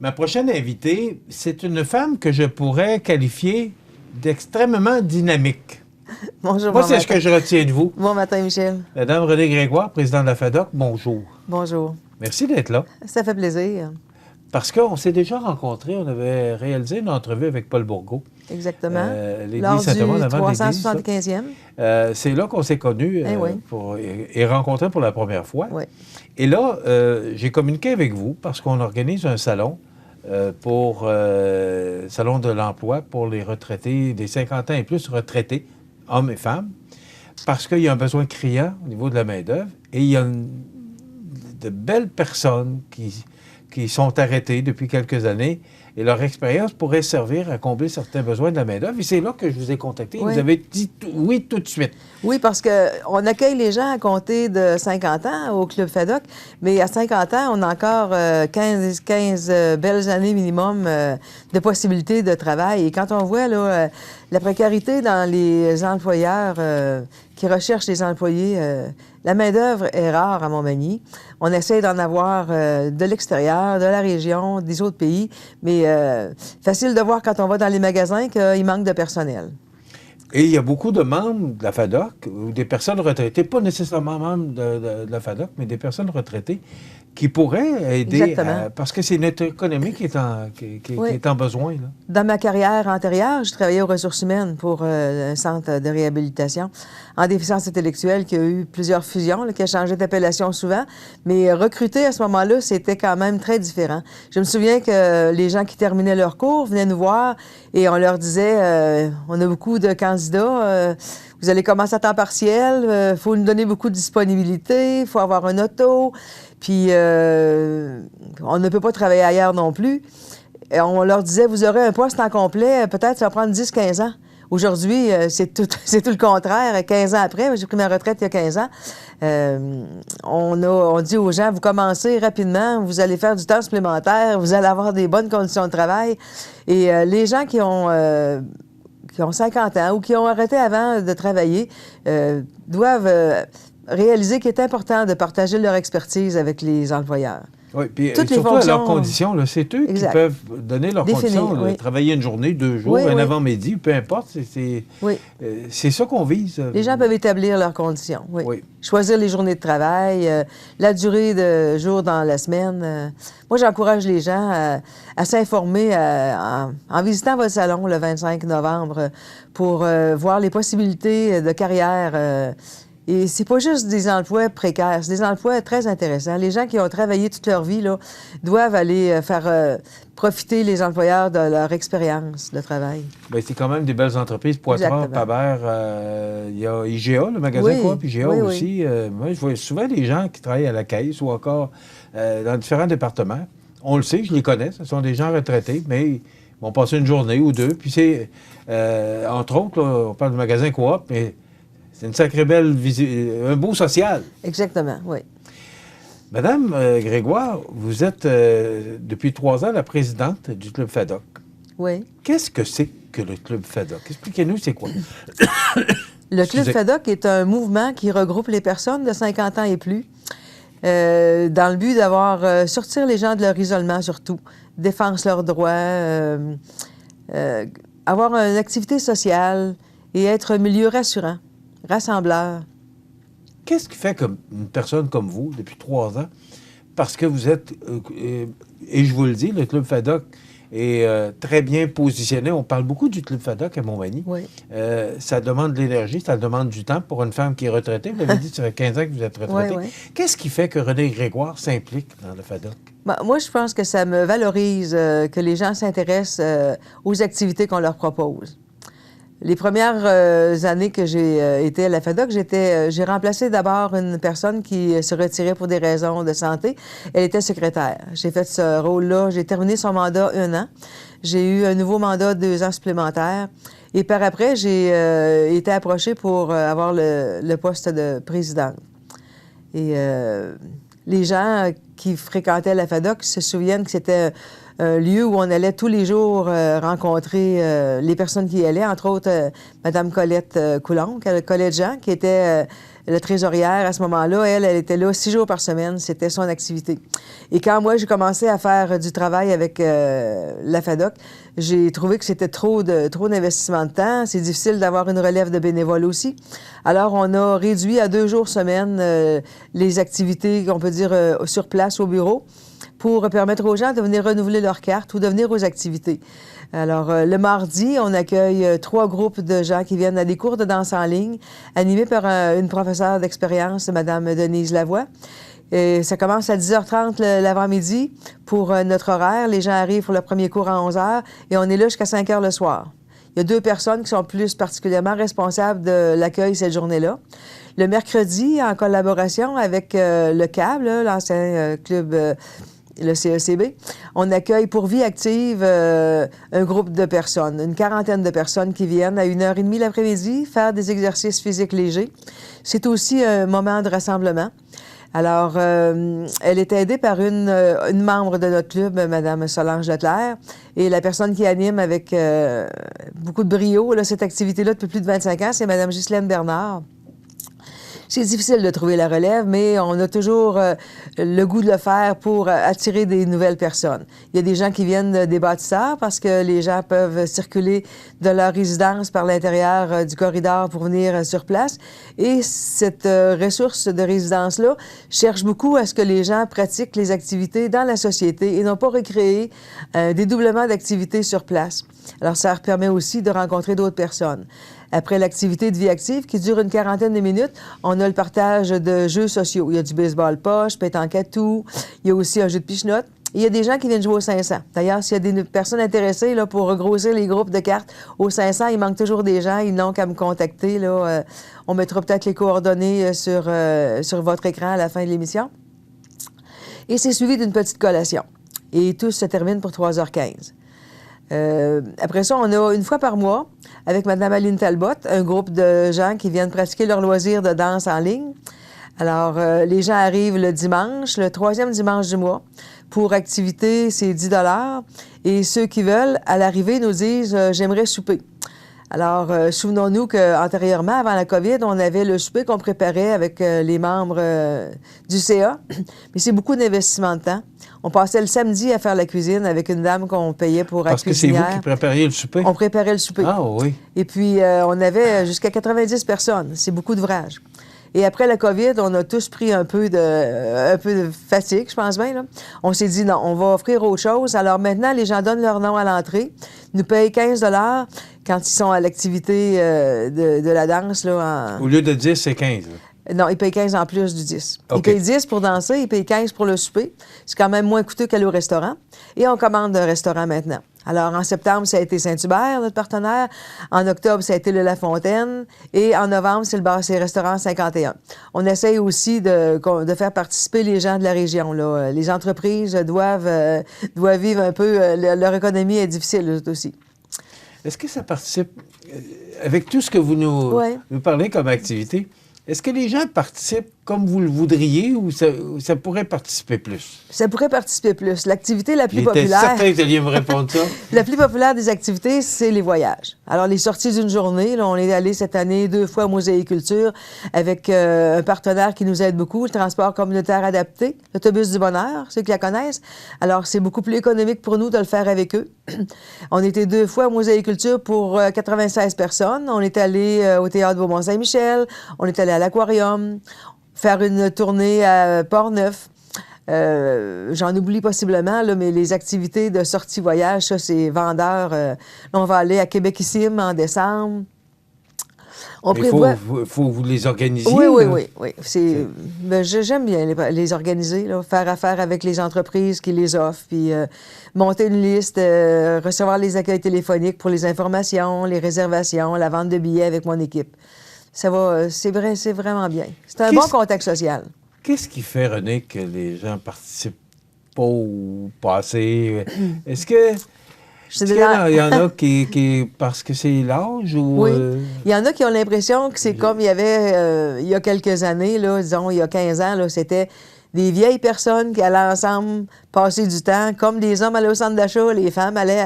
Ma prochaine invitée, c'est une femme que je pourrais qualifier d'extrêmement dynamique. Bonjour, Moi, c'est ce que je retiens de vous. Bon matin, Michel. Madame Renée Grégoire, présidente de la FADOC, bonjour. Bonjour. Merci d'être là. Ça fait plaisir. Parce qu'on s'est déjà rencontrés, on avait réalisé une entrevue avec Paul Bourgault. Exactement. L'église Lors du Saint-Thomas, avant l'église. 375e. C'est là qu'on s'est connus et rencontrés pour la première fois. Oui. Et là, j'ai communiqué avec vous parce qu'on organise un salon salon de l'emploi pour les retraités des 50 ans et plus retraités, hommes et femmes, parce qu'il y a un besoin criant au niveau de la main-d'œuvre et il y a de belles personnes qui sont arrêtées depuis quelques années et leur expérience pourrait servir à combler certains besoins de la main-d'œuvre. Et c'est là que je vous ai contacté. Oui. Vous avez dit oui tout de suite. Oui, parce qu'on accueille les gens à compter de 50 ans au Club FADOC, mais à 50 ans, on a encore 15 belles années minimum de possibilités de travail. Et quand on voit là, la précarité dans les employeurs qui recherchent les employés, la main-d'œuvre est rare à Montmagny. On essaie d'en avoir de l'extérieur, de la région, des autres pays, mais facile de voir quand on va dans les magasins qu'il manque de personnel. Et il y a beaucoup de membres de la FADOC, ou des personnes retraitées, pas nécessairement membres de la FADOC, mais des personnes retraitées qui pourraient aider, parce que c'est notre économie qui est en besoin. Là. Dans ma carrière antérieure, je travaillais aux ressources humaines pour un centre de réhabilitation en déficience intellectuelle qui a eu plusieurs fusions, là, qui a changé d'appellation souvent, mais recruter à ce moment-là, c'était quand même très différent. Je me souviens que les gens qui terminaient leur cours venaient nous voir et on leur disait on a beaucoup de candidats, vous allez commencer à temps partiel, il faut nous donner beaucoup de disponibilité, il faut avoir un auto, puis on ne peut pas travailler ailleurs non plus. Et on leur disait, vous aurez un poste en complet, peut-être ça va prendre 10-15 ans. Aujourd'hui, c'est tout le contraire. 15 ans après, j'ai pris ma retraite il y a 15 ans, on dit aux gens, vous commencez rapidement, vous allez faire du temps supplémentaire, vous allez avoir des bonnes conditions de travail. Et les gens qui ont 50 ans ou qui ont arrêté avant de travailler doivent réaliser qu'il est important de partager leur expertise avec les employeurs. Oui, puis surtout à leurs conditions. C'est eux qui peuvent donner leurs conditions. Oui. Travailler une journée, 2 jours, un avant-midi, peu importe. C'est ça qu'on vise. Les gens peuvent établir leurs conditions, oui. Choisir les journées de travail, la durée de jours dans la semaine. Moi, j'encourage les gens à s'informer en visitant votre salon le 25 novembre pour voir les possibilités de carrière. Et c'est pas juste des emplois précaires, c'est des emplois très intéressants. Les gens qui ont travaillé toute leur vie là, doivent aller faire profiter les employeurs de leur expérience de travail. Bien, c'est quand même des belles entreprises. Poitras, Pabert, il y a IGA, le magasin Coop, IGA aussi. Moi, je vois souvent des gens qui travaillent à la caisse ou encore dans différents départements. On le sait, je les connais, ce sont des gens retraités, mais ils vont passer une journée ou deux. Puis c'est, entre autres, là, on parle du magasin Coop, mais c'est une sacrée belle un beau social. Exactement, oui. Madame Grégoire, vous êtes depuis 3 ans la présidente du Club FADOC. Oui. Qu'est-ce que c'est que le Club FADOC? Expliquez-nous, c'est quoi? Le Club FADOC est un mouvement qui regroupe les personnes de 50 ans et plus dans le but d'avoir sortir les gens de leur isolement surtout, défendre leurs droits, avoir une activité sociale et être un milieu rassurant. Rassembleur. Qu'est-ce qui fait qu'une personne comme vous, depuis 3 ans, parce que vous êtes, et je vous le dis, le Club FADOC est très bien positionné. On parle beaucoup du Club FADOC à Montmagny. Oui. Ça demande de l'énergie, ça demande du temps pour une femme qui est retraitée. Vous avez dit que ça fait 15 ans que vous êtes retraitée. Oui. Qu'est-ce qui fait que Renée Grégoire s'implique dans le FADOC? Ben, moi, je pense que ça me valorise que les gens s'intéressent aux activités qu'on leur propose. Les premières années que j'ai été à la FADOC, j'ai remplacé d'abord une personne qui se retirait pour des raisons de santé. Elle était secrétaire. J'ai fait ce rôle-là. J'ai terminé son mandat 1 an. J'ai eu un nouveau mandat 2 ans supplémentaires. Et par après, j'ai été approchée pour avoir le poste de présidente. Et les gens qui fréquentaient la FADOC se souviennent que c'était un lieu où on allait tous les jours rencontrer les personnes qui y allaient, entre autres Mme Colette Coulombe, Colette Jean, qui était la trésorière à ce moment-là. Elle était là 6 jours par semaine. C'était son activité. Et quand moi, j'ai commencé à faire du travail avec la FADOC, j'ai trouvé que c'était trop d'investissement de temps. C'est difficile d'avoir une relève de bénévoles aussi. Alors, on a réduit à 2 jours semaine les activités, on peut dire, sur place au bureau, pour permettre aux gens de venir renouveler leur carte ou de venir aux activités. Alors, le mardi, on accueille 3 groupes de gens qui viennent à des cours de danse en ligne, animés par une professeure d'expérience, Mme Denise Lavoie. Et ça commence à 10h30 l'avant-midi pour notre horaire. Les gens arrivent pour le premier cours à 11h et on est là jusqu'à 5h le soir. Il y a 2 personnes qui sont plus particulièrement responsables de l'accueil cette journée-là. Le mercredi, en collaboration avec le CAB, l'ancien club... le CECB, on accueille pour Vie active un groupe de personnes, une quarantaine de personnes qui viennent à 1h30 l'après-midi faire des exercices physiques légers. C'est aussi un moment de rassemblement. Alors, elle est aidée par une membre de notre club, Mme Solange Leclerc, et la personne qui anime avec beaucoup de brio cette activité-là depuis plus de 25 ans, c'est Mme Ghislaine Bernard. C'est difficile de trouver la relève, mais on a toujours le goût de le faire pour attirer des nouvelles personnes. Il y a des gens qui viennent des bâtisseurs parce que les gens peuvent circuler de leur résidence par l'intérieur du corridor pour venir sur place. Et cette ressource de résidence-là cherche beaucoup à ce que les gens pratiquent les activités dans la société et non pas recréer des doublements d'activités sur place. Alors, ça leur permet aussi de rencontrer d'autres personnes. Après l'activité de Vie active, qui dure une quarantaine de minutes, on a le partage de jeux sociaux. Il y a du baseball poche, pétanque à tout. Il y a aussi un jeu de pichenotte. Il y a des gens qui viennent jouer au 500. D'ailleurs, s'il y a des personnes intéressées là, pour regrossir les groupes de cartes au 500, il manque toujours des gens. Ils n'ont qu'à me contacter. Là. On mettra peut-être les coordonnées sur votre écran à la fin de l'émission. Et c'est suivi d'une petite collation. Et tout se termine pour 3h15. Après ça, on a une fois par mois, avec Mme Aline Talbot, un groupe de gens qui viennent pratiquer leur loisir de danse en ligne. Alors, les gens arrivent le dimanche, le 3e dimanche du mois. Pour activité, c'est 10 $. Et ceux qui veulent, à l'arrivée, nous disent « J'aimerais souper ». Alors, souvenons-nous qu'antérieurement, avant la COVID, on avait le souper qu'on préparait avec les membres du CA. Mais c'est beaucoup d'investissement de temps. On passait le samedi à faire la cuisine avec une dame qu'on payait pour Parce que c'est vous qui prépariez le souper? On préparait le souper. Ah oui. Et puis, on avait jusqu'à 90 personnes. C'est beaucoup d'ouvrage. Et après la COVID, on a tous pris un peu de fatigue, je pense bien. Là. On s'est dit, non, on va offrir autre chose. Alors maintenant, les gens donnent leur nom à l'entrée, nous payent 15 $ quand ils sont à l'activité de la danse. Là, Au lieu de 10, c'est 15. Non, ils payent 15 en plus du 10. Okay. Ils payent 10 pour danser, ils payent 15 pour le souper. C'est quand même moins coûteux qu'aller au restaurant. Et on commande un restaurant maintenant. Alors, en septembre, ça a été Saint-Hubert, notre partenaire. En octobre, ça a été le La Fontaine. Et en novembre, c'est le restaurant 51. On essaye aussi de faire participer les gens de la région. Là. Les entreprises doivent vivre un peu. Leur économie est difficile aussi. Est-ce que ça participe, avec tout ce que vous nous parlez comme activité, est-ce que les gens participent comme vous le voudriez ou ça pourrait participer plus? Ça pourrait participer plus. L'activité la plus populaire... J'étais certain que vous alliez me répondre ça. La plus populaire des activités, c'est les voyages. Alors, les sorties d'une journée, là, on est allé cette année 2 fois au Mosaïculture avec un partenaire qui nous aide beaucoup, le transport communautaire adapté, l'autobus du bonheur, ceux qui la connaissent. Alors, c'est beaucoup plus économique pour nous de le faire avec eux. On était 2 fois au Mosaïculture pour 96 personnes. On est allé au Théâtre Beaumont-Saint-Michel, on est allé à l'Aquarium, faire une tournée à Port-Neuf. J'en oublie possiblement, là, mais les activités de sortie-voyage, ça, c'est vendeur. Là, on va aller à Québec-Issime en décembre. Il faut vous les organiser. Oui. J'aime bien les organiser, là, faire affaire avec les entreprises qui les offrent, puis monter une liste, recevoir les accueils téléphoniques pour les informations, les réservations, la vente de billets avec mon équipe. Ça va, c'est vraiment bien. C'est un bon contact social. Qu'est-ce qui fait, René, que les gens participent pas ou pas assez? Est-ce que... Il y en a qui parce que c'est l'âge ou... Oui. Il y en a qui ont l'impression que c'est comme il y avait il y a quelques années, là, disons il y a 15 ans, là, c'était des vieilles personnes qui allaient ensemble passer du temps, comme les hommes allaient au centre d'achat, les femmes allaient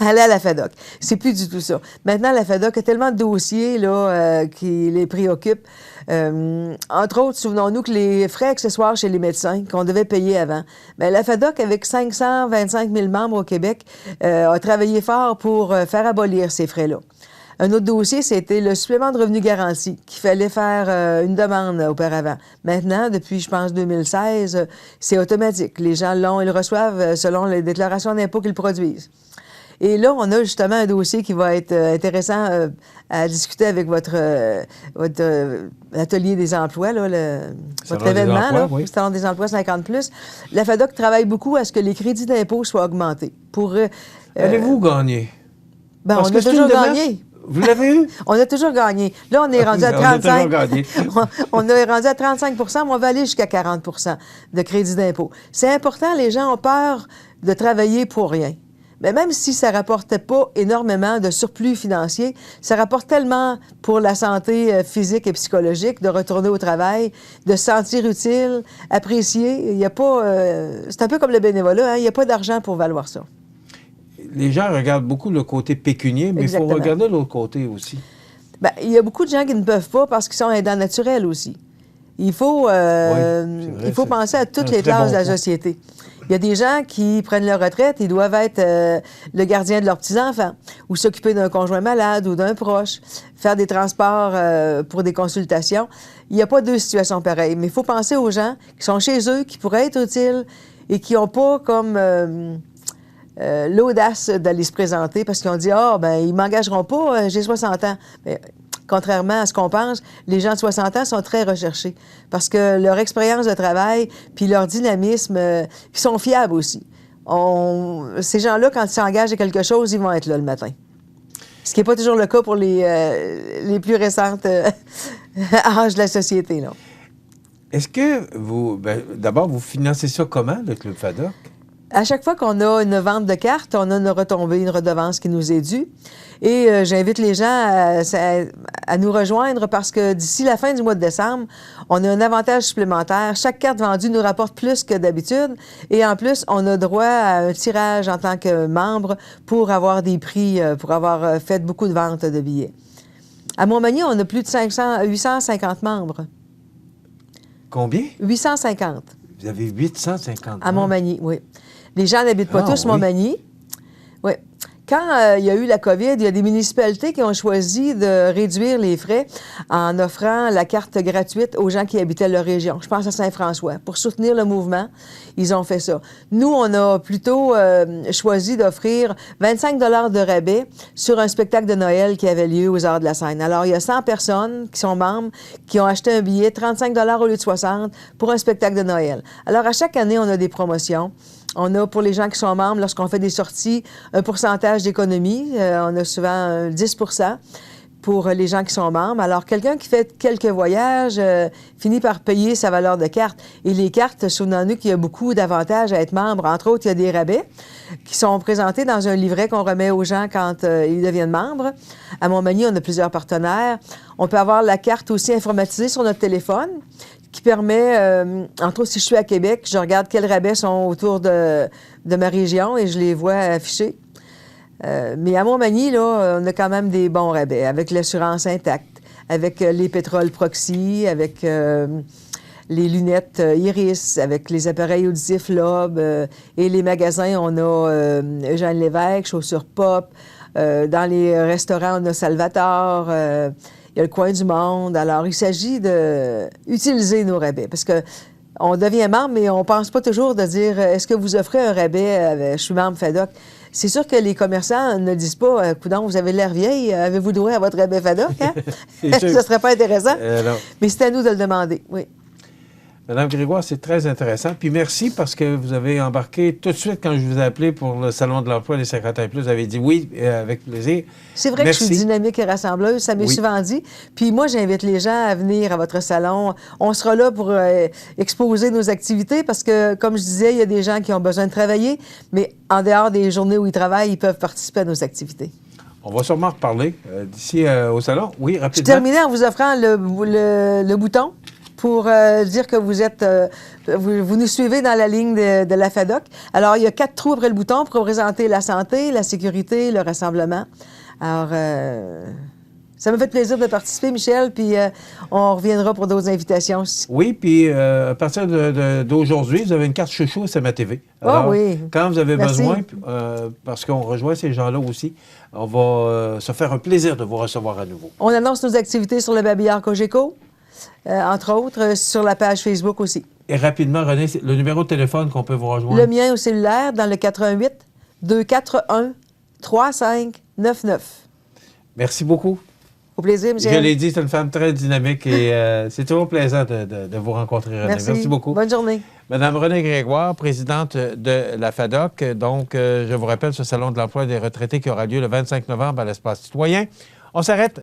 à la FADOC. C'est plus du tout ça. Maintenant, la FADOC a tellement de dossiers là, qui les préoccupent. Entre autres, souvenons-nous que les frais accessoires chez les médecins qu'on devait payer avant, bien, la FADOC, avec 525 000 membres au Québec, a travaillé fort pour faire abolir ces frais-là. Un autre dossier, c'était le supplément de revenu garanti, qu'il fallait faire une demande auparavant. Maintenant, depuis, je pense, 2016, c'est automatique. Les gens l'ont, ils le reçoivent selon les déclarations d'impôts qu'ils produisent. Et là, on a justement un dossier qui va être intéressant à discuter avec votre atelier des emplois, là, votre événement, là, oui. Le Salon des emplois 50+. La FADOC travaille beaucoup à ce que les crédits d'impôt soient augmentés. Allez-vous gagner? Ben, on a toujours gagné. Vous l'avez eu? On a toujours gagné. Là, on est rendu à 35 on est rendu à 35 mais on va aller jusqu'à 40 de crédit d'impôt. C'est important, les gens ont peur de travailler pour rien. Mais même si ça ne rapportait pas énormément de surplus financier, ça rapporte tellement pour la santé physique et psychologique de retourner au travail, de se sentir utile, apprécié. Il y a pas, c'est un peu comme le bénévolat, hein? Il n'y a pas d'argent pour valoir ça. Les gens regardent beaucoup le côté pécunier, mais il faut regarder l'autre côté aussi. Bien, il y a beaucoup de gens qui ne peuvent pas parce qu'ils sont aidants naturels aussi. Il faut, il faut penser à toutes les classes de la société. Il y a des gens qui prennent leur retraite, ils doivent être le gardien de leurs petits-enfants ou s'occuper d'un conjoint malade ou d'un proche, faire des transports pour des consultations. Il n'y a pas deux situations pareilles, mais il faut penser aux gens qui sont chez eux, qui pourraient être utiles et qui n'ont pas comme l'audace d'aller se présenter parce qu'ils ont dit « Ah, ben ils ne m'engageront pas, j'ai 60 ans. » Mais, contrairement à ce qu'on pense, les gens de 60 ans sont très recherchés parce que leur expérience de travail puis leur dynamisme, ils sont fiables aussi. Ces gens-là, quand ils s'engagent à quelque chose, ils vont être là le matin. Ce qui n'est pas toujours le cas pour les plus récentes âges de la société, là. Est-ce que vous... d'abord, vous financez ça comment, le Club FADOC? À chaque fois qu'on a une vente de cartes, on a une retombée, une redevance qui nous est due. Et j'invite les gens à nous rejoindre parce que d'ici la fin du mois de décembre, on a un avantage supplémentaire. Chaque carte vendue nous rapporte plus que d'habitude. Et en plus, on a droit à un tirage en tant que membre pour avoir des prix, pour avoir fait beaucoup de ventes de billets. À Montmagny, on a plus de 850 membres. Combien? 850. Vous avez 850 à Montmagny, oui. Les gens n'habitent pas tous Montmagny. Oui. Quand il y a eu la COVID, il y a des municipalités qui ont choisi de réduire les frais en offrant la carte gratuite aux gens qui habitaient leur région. Je pense à Saint-François. Pour soutenir le mouvement, ils ont fait ça. Nous, on a plutôt choisi d'offrir 25 $ de rabais sur un spectacle de Noël qui avait lieu aux Arts de la Seine. Alors, il y a 100 personnes qui sont membres qui ont acheté un billet, 35 $ au lieu de 60 pour un spectacle de Noël. Alors, à chaque année, on a des promotions. On a, pour les gens qui sont membres, lorsqu'on fait des sorties, un pourcentage d'économie. On a souvent 10 % pour les gens qui sont membres. Alors, quelqu'un qui fait quelques voyages finit par payer sa valeur de carte. Et les cartes, souvenons-nous qu'il y a beaucoup d'avantages à être membre. Entre autres, il y a des rabais qui sont présentés dans un livret qu'on remet aux gens quand ils deviennent membres. À Montmagny, on a plusieurs partenaires. On peut avoir la carte aussi informatisée sur notre téléphone, qui permet, entre autres, si je suis à Québec, je regarde quels rabais sont autour de ma région et je les vois affichés. Mais à Montmagny, là, on a quand même des bons rabais, avec l'assurance intacte, avec les pétroles proxy, avec les lunettes Iris, avec les appareils auditifs Lob, et les magasins, on a Eugène Lévesque, Chaussures Pop, dans les restaurants, on a Salvatore, il y a le Coin du Monde. Alors, il s'agit d'utiliser nos rabais parce que on devient membre, mais on ne pense pas toujours de dire « Est-ce que vous offrez un rabais? Je suis membre FADOC. » C'est sûr que les commerçants ne disent pas « Coudonc, vous avez l'air vieille, avez-vous droit à votre rabais FADOC? Hein? » Ça ne serait pas intéressant. Mais c'est à nous de le demander, oui. Madame Grégoire, c'est très intéressant. Puis merci parce que vous avez embarqué tout de suite quand je vous ai appelé pour le Salon de l'emploi des 50 ans et plus. Vous avez dit oui, avec plaisir. C'est vrai que je suis dynamique et rassembleuse, ça m'est souvent dit. Puis moi, j'invite les gens à venir à votre salon. On sera là pour exposer nos activités parce que, comme je disais, il y a des gens qui ont besoin de travailler, mais en dehors des journées où ils travaillent, ils peuvent participer à nos activités. On va sûrement reparler d'ici au salon. Oui, rapidement. Je terminais en vous offrant le bouton pour dire que vous êtes, vous nous suivez dans la ligne de la FADOC. Alors, il y a 4 trous après le bouton pour représenter la santé, la sécurité, le rassemblement. Alors, ça me fait plaisir de participer, Michel, puis on reviendra pour d'autres invitations aussi. Oui, puis à partir d'aujourd'hui, vous avez une carte chouchou à CMA-TV. Alors, oui. Quand vous avez besoin, parce qu'on rejoint ces gens-là aussi, on va se faire un plaisir de vous recevoir à nouveau. On annonce nos activités sur le babillard Cogeco, entre autres, sur la page Facebook aussi. Et rapidement, René, le numéro de téléphone qu'on peut vous rejoindre? Le mien au cellulaire, dans le 88 241 3599. Merci beaucoup. Au plaisir, Michel. Je l'ai dit, c'est une femme très dynamique et c'est toujours plaisant de vous rencontrer, René. Merci beaucoup. Bonne journée. Madame Renée Grégoire, présidente de la FADOC. Donc, je vous rappelle ce salon de l'emploi des retraités qui aura lieu le 25 novembre à l'Espace citoyen. On s'arrête.